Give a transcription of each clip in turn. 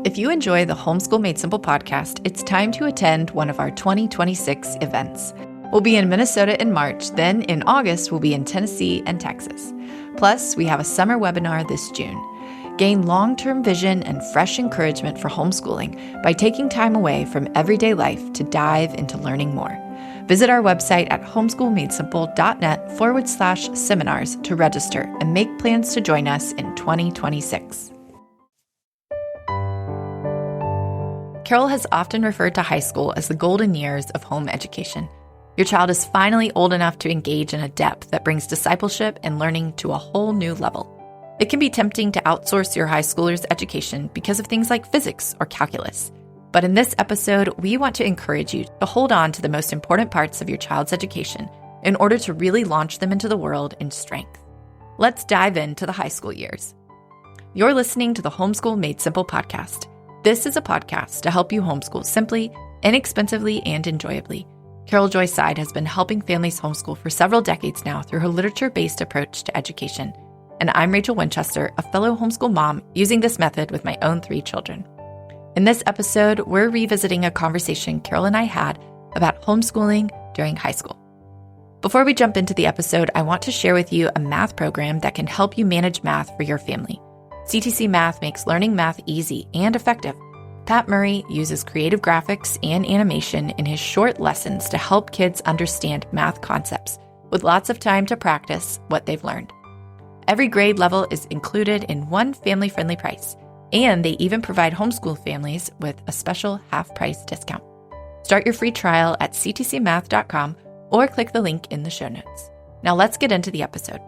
If you enjoy the Homeschool Made Simple podcast, it's time to attend one of our 2026 events. We'll be in Minnesota in March, then in August, we'll be in Tennessee and Texas. Plus, we have a summer webinar this June. Gain long-term vision and fresh encouragement for homeschooling by taking time away from everyday life to dive into learning more. Visit our website at homeschoolmadesimple.net/seminars to register and make plans to join us in 2026. Carol has often referred to high school as the golden years of home education. Your child is finally old enough to engage in a depth that brings discipleship and learning to a whole new level. It can be tempting to outsource your high schooler's education because of things like physics or calculus. But in this episode, we want to encourage you to hold on to the most important parts of your child's education in order to really launch them into the world in strength. Let's dive into the high school years. You're listening to the Homeschool Made Simple podcast. This is a podcast to help you homeschool simply, inexpensively, and enjoyably. Carol Joy Seid has been helping families homeschool for several decades now through her literature-based approach to education. And I'm Rachel Winchester, a fellow homeschool mom using this method with my own 3 children. In this episode, we're revisiting a conversation Carol and I had about homeschooling during high school. Before we jump into the episode, I want to share with you a math program that can help you manage math for your family. CTC Math makes learning math easy and effective. Pat Murray uses creative graphics and animation in his short lessons to help kids understand math concepts, with lots of time to practice what they've learned. Every grade level is included in one family-friendly price, and they even provide homeschool families with a special half-price discount. Start your free trial at ctcmath.com or click the link in the show notes. Now let's get into the episode.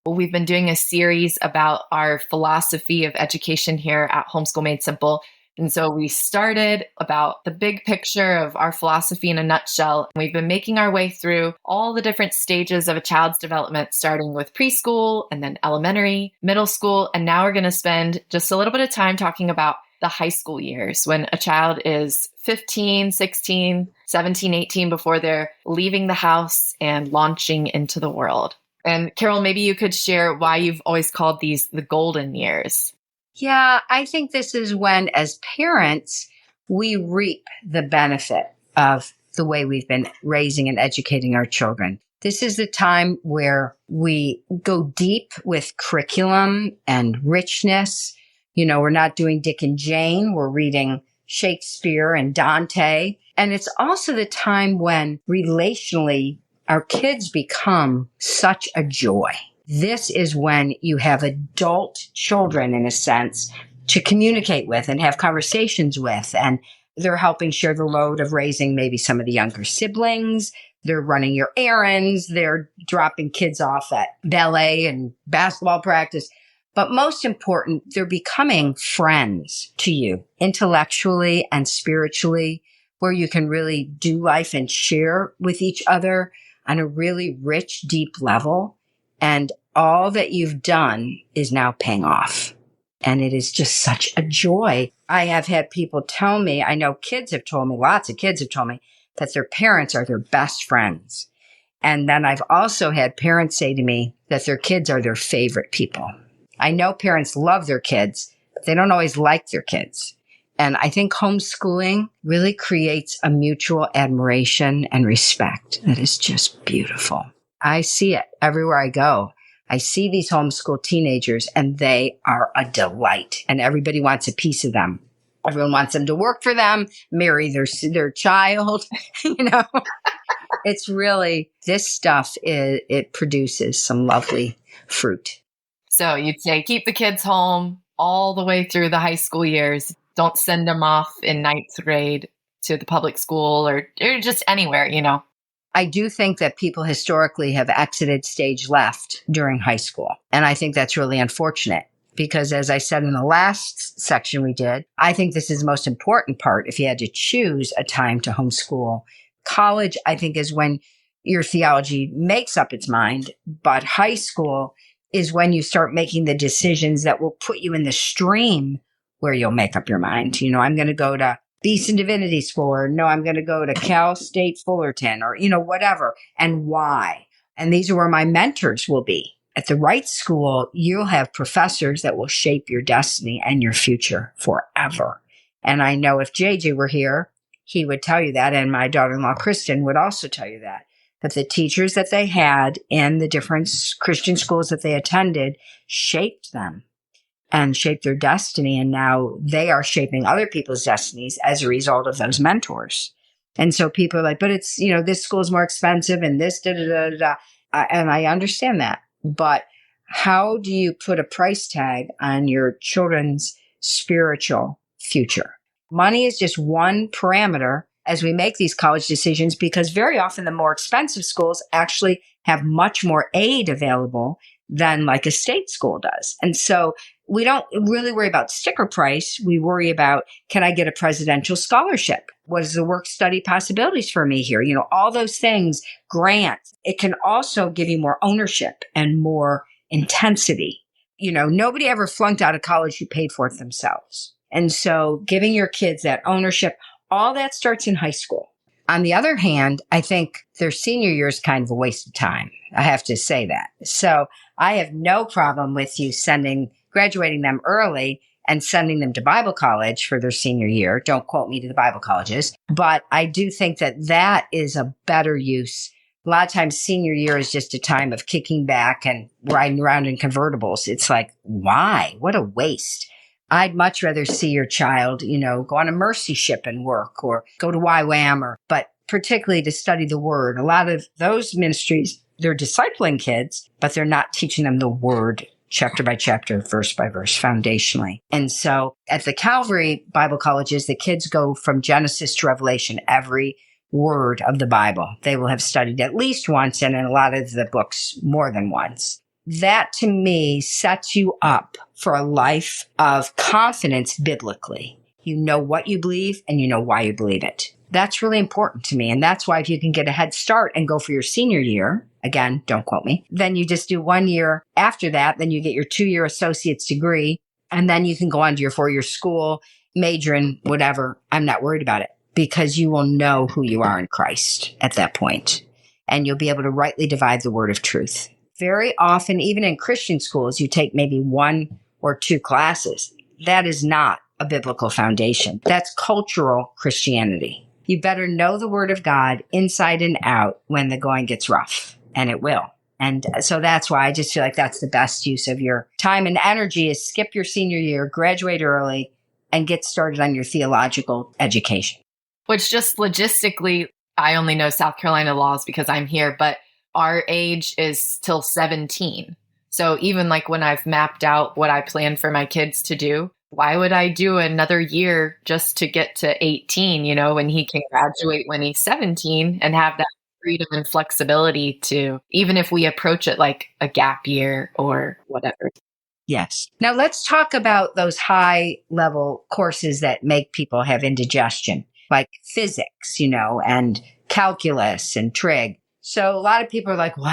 We've been doing a series about our philosophy of education here at Homeschool Made Simple. And so we started about the big picture of our philosophy in a nutshell. We've been making our way through all the different stages of a child's development, starting with preschool and then elementary, middle school. And now we're going to spend just a little bit of time talking about the high school years when a child is 15, 16, 17, 18 before they're leaving the house and launching into the world. And Carol, maybe you could share why you've always called these the golden years. Yeah, I think this is when, as parents, we reap the benefit of the way we've been raising and educating our children. This is the time where we go deep with curriculum and richness. You know, we're not doing Dick and Jane. We're reading Shakespeare and Dante. And it's also the time when relationally our kids become such a joy. This is when you have adult children, in a sense, to communicate with and have conversations with. And they're helping share the load of raising maybe some of the younger siblings. They're running your errands. They're dropping kids off at ballet and basketball practice. But most important, they're becoming friends to you intellectually and spiritually, where you can really do life and share with each other on a really rich, deep level. And all that you've done is now paying off. And it is just such a joy. I have had people tell me, I know kids have told me, lots of kids have told me, that their parents are their best friends. And then I've also had parents say to me that their kids are their favorite people. I know parents love their kids, but they don't always like their kids. And I think homeschooling really creates a mutual admiration and respect that is just beautiful. I see it everywhere I go. I see these homeschool teenagers and they are a delight and everybody wants a piece of them. Everyone wants them to work for them, marry their child, you know. It's really, this stuff, it produces some lovely fruit. So you'd say keep the kids home all the way through the high school years. Don't send them off in 9th grade to the public school or just anywhere, you know. I do think that people historically have exited stage left during high school. And I think that's really unfortunate because, as I said in the last section we did, I think this is the most important part if you had to choose a time to homeschool. College, I think, is when your theology makes up its mind. But high school is when you start making the decisions that will put you in the stream where you'll make up your mind. You know, I'm going to go to Beeson Divinity School, or no, I'm going to go to Cal State Fullerton, or, you know, whatever, and why. And these are where my mentors will be. at the right school, you'll have professors that will shape your destiny and your future forever. And I know if JJ were here, he would tell you that. And my daughter-in-law, Kristen, would also tell you that the teachers that they had in the different Christian schools that they attended shaped them and shaped their destiny. And now they are shaping other people's destinies as a result of those mentors. And so people are like, but it's, this school is more expensive and this, da, da, da, da, da. And I understand that. But how do you put a price tag on your children's spiritual future? Money is just one parameter as we make these college decisions, because very often the more expensive schools actually have much more aid available than like a state school does. And so we don't really worry about sticker price. We worry about, can I get a presidential scholarship? What is the work study possibilities for me here? All those things, grants. It can also give you more ownership and more intensity. Nobody ever flunked out of college who paid for it themselves. And so giving your kids that ownership, all that starts in high school. On the other hand, I think their senior year is kind of a waste of time. I have to say that. So I have no problem with you graduating them early and sending them to Bible college for their senior year. Don't quote me to the Bible colleges. But I do think that is a better use. A lot of times senior year is just a time of kicking back and riding around in convertibles. It's like, why? What a waste. I'd much rather see your child, go on a mercy ship and work, or go to YWAM, but particularly to study the word. A lot of those ministries, they're discipling kids, but they're not teaching them the word chapter by chapter, verse by verse, foundationally. And so at the Calvary Bible colleges, the kids go from Genesis to Revelation, every word of the Bible. They will have studied at least once, and in a lot of the books, more than once. That to me sets you up for a life of confidence biblically. You know what you believe and you know why you believe it. That's really important to me. And that's why if you can get a head start and go for your senior year, again, don't quote me, then you just do 1 year after that, then you get your 2-year associate's degree, and then you can go on to your 4-year school, major in whatever. I'm not worried about it, because you will know who you are in Christ at that point, and you'll be able to rightly divide the word of truth. Very often, even in Christian schools, you take maybe 1 or 2 classes. That is not a biblical foundation. That's cultural Christianity. You better know the word of God inside and out when the going gets rough, and it will. And so that's why I just feel like that's the best use of your time and energy, is skip your senior year, graduate early, and get started on your theological education. Which just logistically, I only know South Carolina laws because I'm here, but our age is till 17. So even like when I've mapped out what I plan for my kids to do, why would I do another year just to get to 18, when he can graduate when he's 17 and have that freedom and flexibility to, even if we approach it like a gap year or whatever. Yes. Now let's talk about those high level courses that make people have indigestion, like physics, and calculus and trig. So a lot of people are like, well,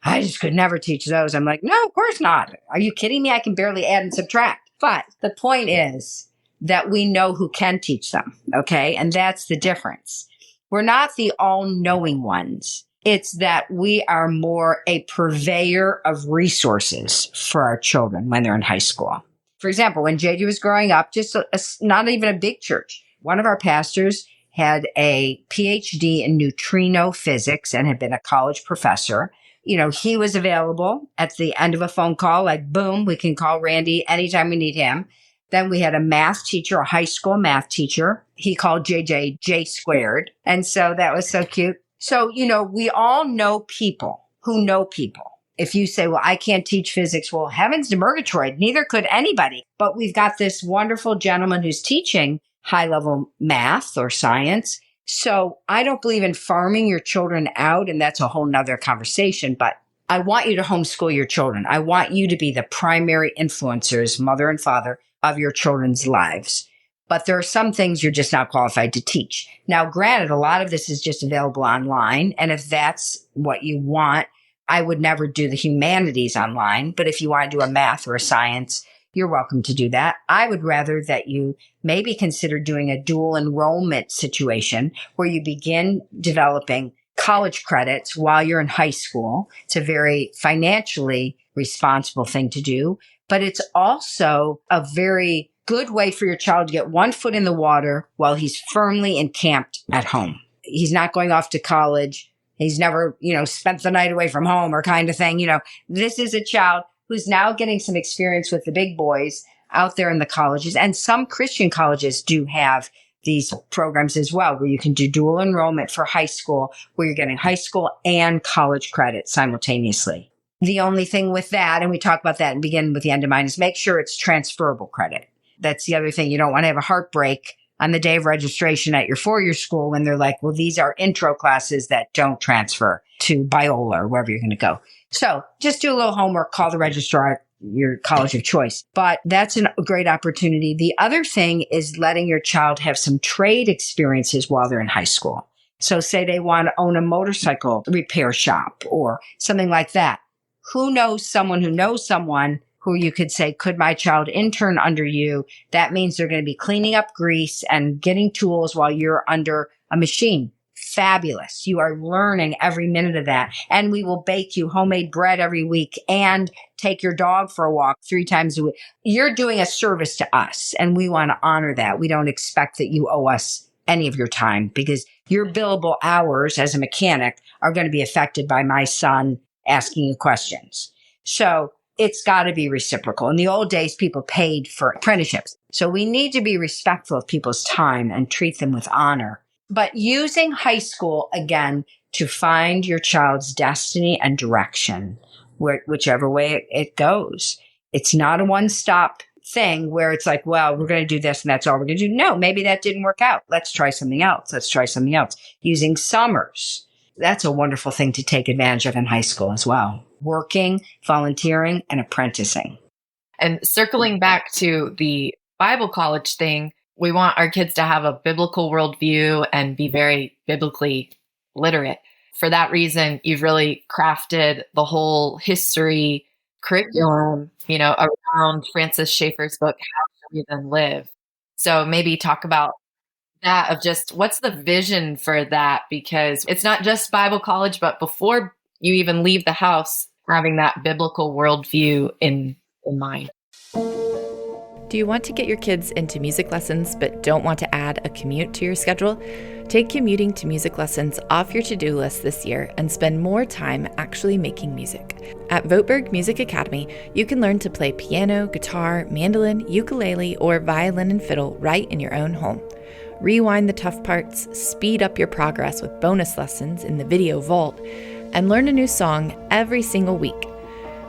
I just could never teach those. I'm like, no, of course not. Are you kidding me? I can barely add and subtract. But the point is that we know who can teach them. Okay. And that's the difference. We're not the all-knowing ones. It's that we are more a purveyor of resources for our children when they're in high school. For example, when JJ was growing up, just not even a big church, one of our pastors had a PhD in neutrino physics and had been a college professor. He was available at the end of a phone call, like, boom, we can call Randy anytime we need him. Then we had a math teacher, a high school math teacher. He called JJ J squared. And so that was so cute. So, we all know people who know people. If you say, well, I can't teach physics, well, heavens to Murgatroyd, neither could anybody. But we've got this wonderful gentleman who's teaching high-level math or science. So I don't believe in farming your children out, and that's a whole nother conversation, but I want you to homeschool your children. I want you to be the primary influencers, mother and father, of your children's lives. But there are some things you're just not qualified to teach. Now, granted, a lot of this is just available online, and if that's what you want, I would never do the humanities online, but if you want to do a math or a science, you're welcome to do that. I would rather that you maybe consider doing a dual enrollment situation where you begin developing college credits while you're in high school. It's a very financially responsible thing to do, but it's also a very good way for your child to get one foot in the water while he's firmly encamped at home. He's not going off to college. He's never, spent the night away from home or kind of thing. This is a child who's now getting some experience with the big boys out there in the colleges. And some Christian colleges do have these programs as well, where you can do dual enrollment for high school, where you're getting high school and college credit simultaneously. The only thing with that, and we talk about that and begin with the end in mind, is make sure it's transferable credit. That's the other thing. You don't want to have a heartbreak on the day of registration at your four-year school when they're like, well, these are intro classes that don't transfer to Biola or wherever you're going to go. So just do a little homework, call the registrar, your college of choice. But that's a great opportunity. The other thing is letting your child have some trade experiences while they're in high school. So say they want to own a motorcycle repair shop or something like that. Who knows someone who you could say, could my child intern under you? That means they're going to be cleaning up grease and getting tools while you're under a machine. Fabulous. You are learning every minute of that. And we will bake you homemade bread every week and take your dog for a walk 3 times a week. You're doing a service to us, and we want to honor that. We don't expect that you owe us any of your time, because your billable hours as a mechanic are going to be affected by my son asking you questions. So it's got to be reciprocal. In the old days, people paid for apprenticeships. So we need to be respectful of people's time and treat them with honor. But using high school, again, to find your child's destiny and direction, whichever way it goes. It's not a one-stop thing where it's like, well, we're going to do this and that's all we're going to do. No, maybe that didn't work out. Let's try something else. Using summers. That's a wonderful thing to take advantage of in high school as well. Working, volunteering, and apprenticing. And circling back to the Bible college thing, we want our kids to have a biblical worldview and be very biblically literate. For that reason, you've really crafted the whole history curriculum, around Francis Schaeffer's book, How Should We Then Live? So maybe talk about that, of just what's the vision for that? Because it's not just Bible college, but before you even leave the house, having that biblical worldview in mind. Do you want to get your kids into music lessons but don't want to add a commute to your schedule? Take commuting to music lessons off your to-do list this year and spend more time actually making music. At Voteberg Music Academy, you can learn to play piano, guitar, mandolin, ukulele, or violin and fiddle right in your own home. Rewind the tough parts, speed up your progress with bonus lessons in the video vault, and learn a new song every single week.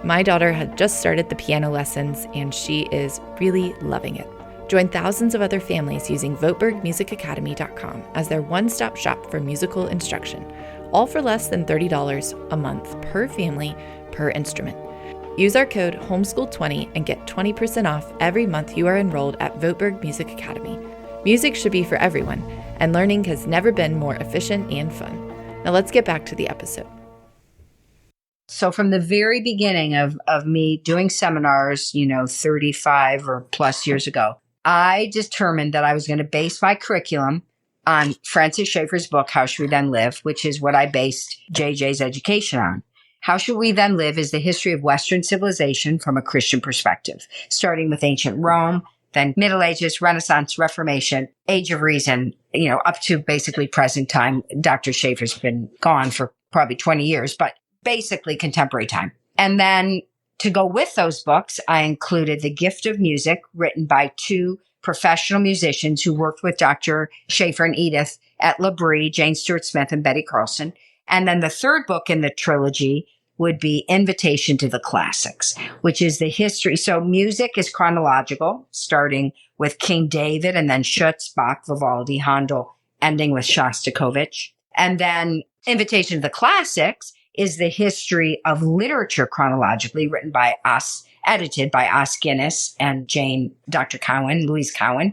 My daughter had just started the piano lessons, and she is really loving it. Join thousands of other families using VotebergMusicAcademy.com as their one-stop shop for musical instruction, all for less than $30 a month per family, per instrument. Use our code HOMESCHOOL20 and get 20% off every month you are enrolled at Voteberg Music Academy. Music should be for everyone, and learning has never been more efficient and fun. Now let's get back to the episode. So from the very beginning of me doing seminars, 35 or plus years ago, I determined that I was going to base my curriculum on Francis Schaeffer's book, How Should We Then Live, which is what I based JJ's education on. How Should We Then Live is the history of Western civilization from a Christian perspective, starting with ancient Rome, then Middle Ages, Renaissance, Reformation, Age of Reason, up to basically present time. Dr. Schaeffer's been gone for probably 20 years, but basically contemporary time. And then to go with those books, I included The Gift of Music, written by 2 professional musicians who worked with Dr. Schaeffer and Edith at L'Abri, Jane Stuart Smith and Betty Carlson. And then the third book in the trilogy would be Invitation to the Classics, which is the history. So music is chronological, starting with King David and then Schutz, Bach, Vivaldi, Handel, ending with Shostakovich. And then Invitation to the Classics is the history of literature chronologically, written by us, edited by Os Guinness and Dr. Cowan, Louise Cowan.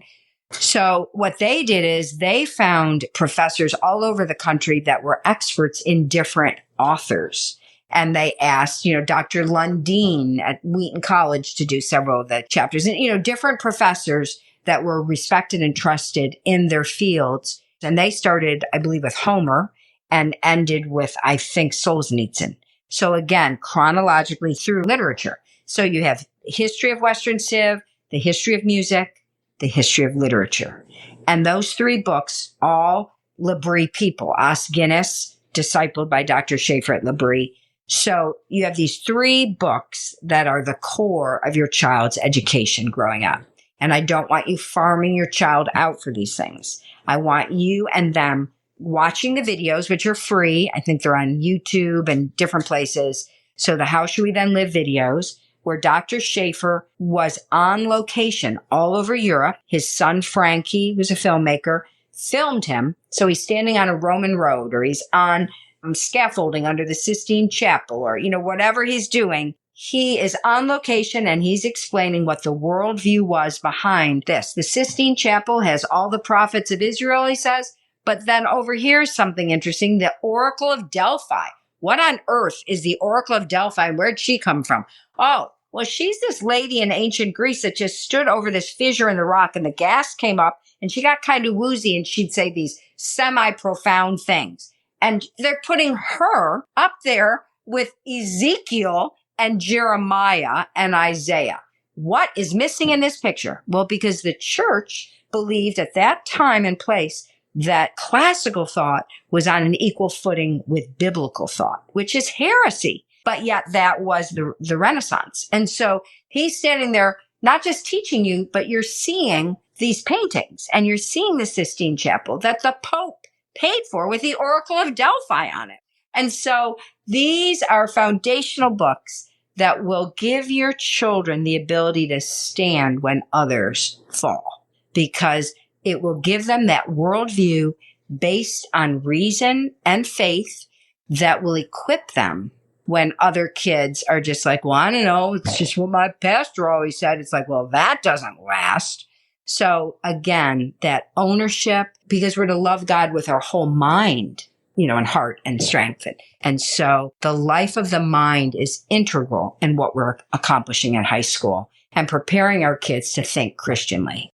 So what they did is they found professors all over the country that were experts in different authors. And they asked, Dr. Lundeen at Wheaton College to do several of the chapters, and, different professors that were respected and trusted in their fields. And they started, I believe, with Homer and ended with, I think, Solzhenitsyn. So again, chronologically through literature. So you have history of Western Civ, the history of music, the history of literature. And those 3 books, all L'Abri people, Os Guinness, discipled by Dr. Schaefer at L'Abri. So you have these 3 books that are the core of your child's education growing up. And I don't want you farming your child out for these things. I want you and them watching the videos, which are free. I think they're on YouTube and different places. So the How Should We Then Live videos, where Dr. Schaefer was on location all over Europe. His son, Frankie, who's a filmmaker, filmed him. So he's standing on a Roman road, or he's on scaffolding under the Sistine Chapel, or, whatever he's doing. He is on location and he's explaining what the worldview was behind this. The Sistine Chapel has all the prophets of Israel, he says. But then over here is something interesting, the Oracle of Delphi. What on earth is the Oracle of Delphi? Where'd she come from? Oh, well, she's this lady in ancient Greece that just stood over this fissure in the rock and the gas came up and she got kind of woozy and she'd say these semi-profound things. And they're putting her up there with Ezekiel and Jeremiah and Isaiah. What is missing in this picture? Well, because the church believed at that time and place that classical thought was on an equal footing with biblical thought, which is heresy. But yet that was the Renaissance. And so he's standing there, not just teaching you, but you're seeing these paintings and you're seeing the Sistine Chapel that the Pope paid for with the Oracle of Delphi on it. And so these are foundational books that will give your children the ability to stand when others fall, because it will give them that worldview based on reason and faith that will equip them when other kids are just like, well, I don't know, it's just what my pastor always said. It's like, well, that doesn't last. So again, that ownership, because we're to love God with our whole mind, and heart and strength. And so the life of the mind is integral in what we're accomplishing in high school and preparing our kids to think Christianly.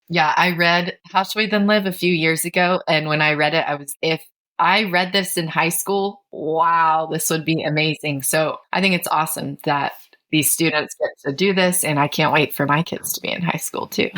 Yeah, I read How Should We Then Live a few years ago. And when I read it, if I read this in high school, wow, this would be amazing. So I think it's awesome that these students get to do this. And I can't wait for my kids to be in high school too.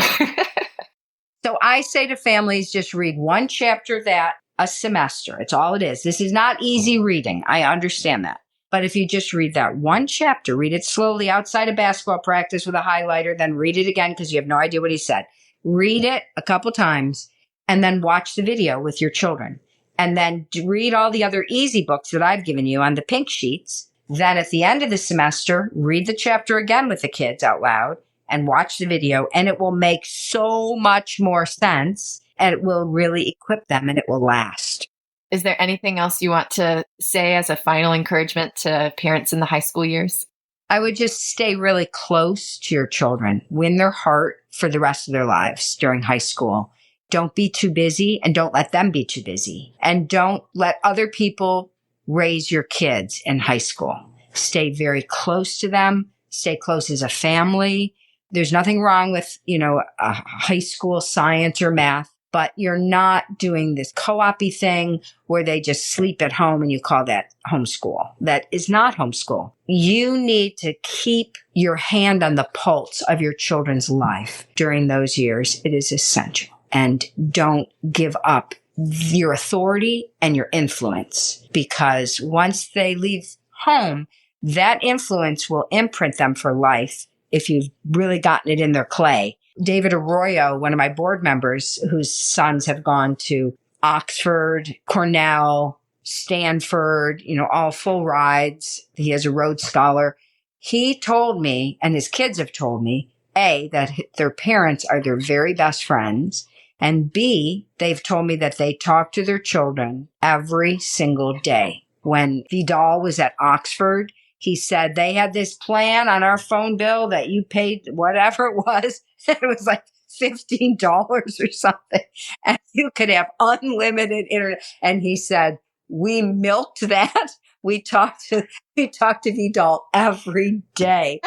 So I say to families, just read 1 chapter that a semester. It's all it is. This is not easy reading. I understand that. But if you just read that 1 chapter, read it slowly outside of basketball practice with a highlighter, then read it again because you have no idea what he said. Read it a couple times and then watch the video with your children. And then read all the other easy books that I've given you on the pink sheets. Then at the end of the semester, read the chapter again with the kids out loud and watch the video. And it will make so much more sense and it will really equip them and it will last. Is there anything else you want to say as a final encouragement to parents in the high school years? I would just stay really close to your children, win their heart for the rest of their lives during high school. Don't be too busy and don't let them be too busy. And don't let other people raise your kids in high school. Stay very close to them. Stay close as a family. There's nothing wrong with, a high school science or math, but you're not doing this co-op-y thing where they just sleep at home and you call that homeschool. That is not homeschool. You need to keep your hand on the pulse of your children's life during those years. It is essential. And don't give up your authority and your influence, because once they leave home, that influence will imprint them for life if you've really gotten it in their clay. David Arroyo, one of my board members whose sons have gone to Oxford, Cornell, Stanford, all full rides. He is a Rhodes Scholar. He told me, and his kids have told me, A, that their parents are their very best friends. And B, they've told me that they talk to their children every single day. When Vidal was at Oxford, he said they had this plan on our phone bill that you paid whatever it was. It was like $15 or something. And you could have unlimited internet. And he said, we milked that. We talked to Vidal every day.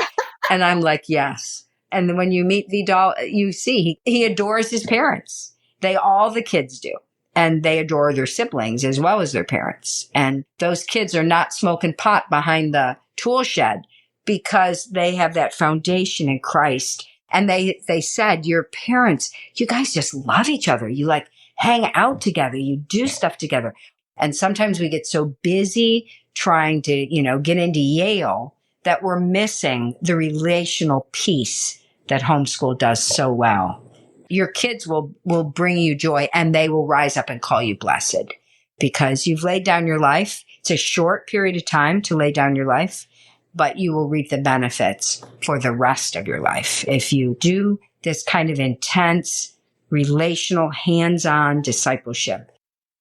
And I'm like, yes. And then when you meet Vidal, you see he adores his parents. The kids do. and they adore their siblings as well as their parents. And those kids are not smoking pot behind the tool shed because they have that foundation in Christ. And they said, your parents, you guys just love each other. You like hang out together. You do stuff together. And sometimes we get so busy trying to, get into Yale that we're missing the relational piece that homeschool does so well. Your kids will bring you joy, and they will rise up and call you blessed because you've laid down your life. It's a short period of time to lay down your life, but you will reap the benefits for the rest of your life if you do this kind of intense, relational, hands-on discipleship.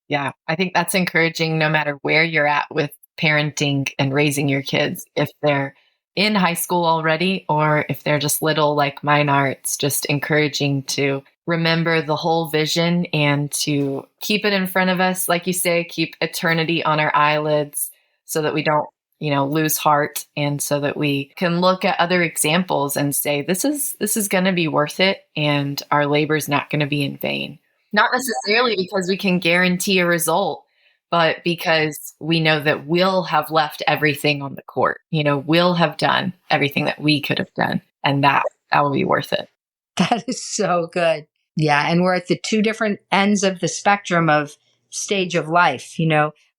Yeah, I think that's encouraging no matter where you're at with parenting and raising your kids. If they're in high school already, or if they're just little like mine are, it's just encouraging to remember the whole vision and to keep it in front of us. Like you say, keep eternity on our eyelids so that we don't, lose heart, and so that we can look at other examples and say, this is going to be worth it, and our labor is not going to be in vain. Not necessarily because we can guarantee a result, but because we know that we'll have left everything on the court. We'll have done everything that we could have done, and that will be worth it. That is so good. Yeah. And we're at the two different ends of the spectrum of stage of life.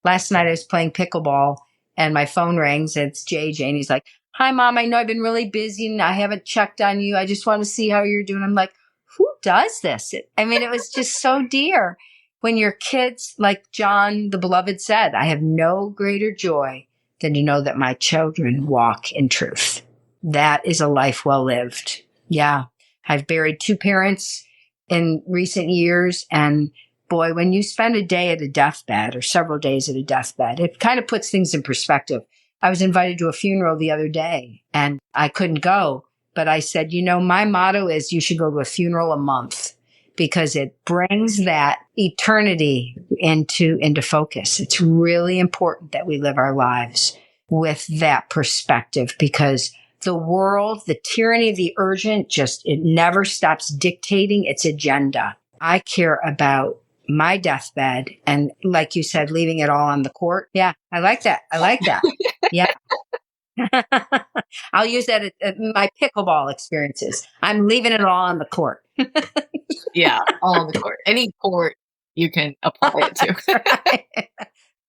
Last night I was playing pickleball and my phone rings. It's JJ, and he's like, hi, Mom. I know I've been really busy and I haven't checked on you. I just want to see how you're doing. I'm like, who does this? It was just so dear. When your kids, like John, the beloved, said, I have no greater joy than to know that my children walk in truth. That is a life well lived. Yeah. I've buried 2 parents in recent years. And boy, when you spend a day at a deathbed or several days at a deathbed, it kind of puts things in perspective. I was invited to a funeral the other day and I couldn't go, but I said, my motto is you should go to a funeral a month because it brings that eternity into focus. It's really important that we live our lives with that perspective because the world, the tyranny of the urgent, it never stops dictating its agenda. I care about my deathbed and, like you said, leaving it all on the court. Yeah, I like that. Yeah. I'll use that at my pickleball experiences. I'm leaving it all on the court. Yeah, all on the court. Any court you can apply it to. Right.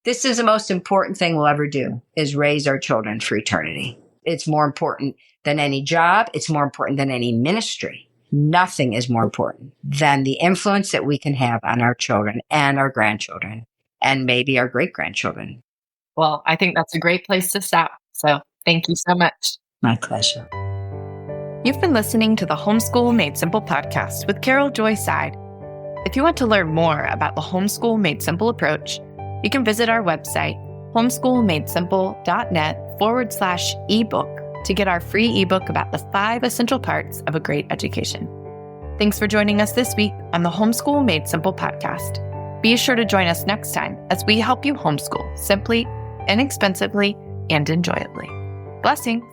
This is the most important thing we'll ever do, is raise our children for eternity. It's more important than any job. It's more important than any ministry. Nothing is more important than the influence that we can have on our children and our grandchildren and maybe our great-grandchildren. Well, I think that's a great place to stop. So thank you so much. My pleasure. You've been listening to the Homeschool Made Simple podcast with Carol Joy Seid. If you want to learn more about the Homeschool Made Simple approach, you can visit our website, homeschoolmadesimple.net/ebook, to get our free ebook about the 5 essential parts of a great education. Thanks for joining us this week on the Homeschool Made Simple podcast. Be sure to join us next time as we help you homeschool simply, inexpensively, and enjoyably. Blessings.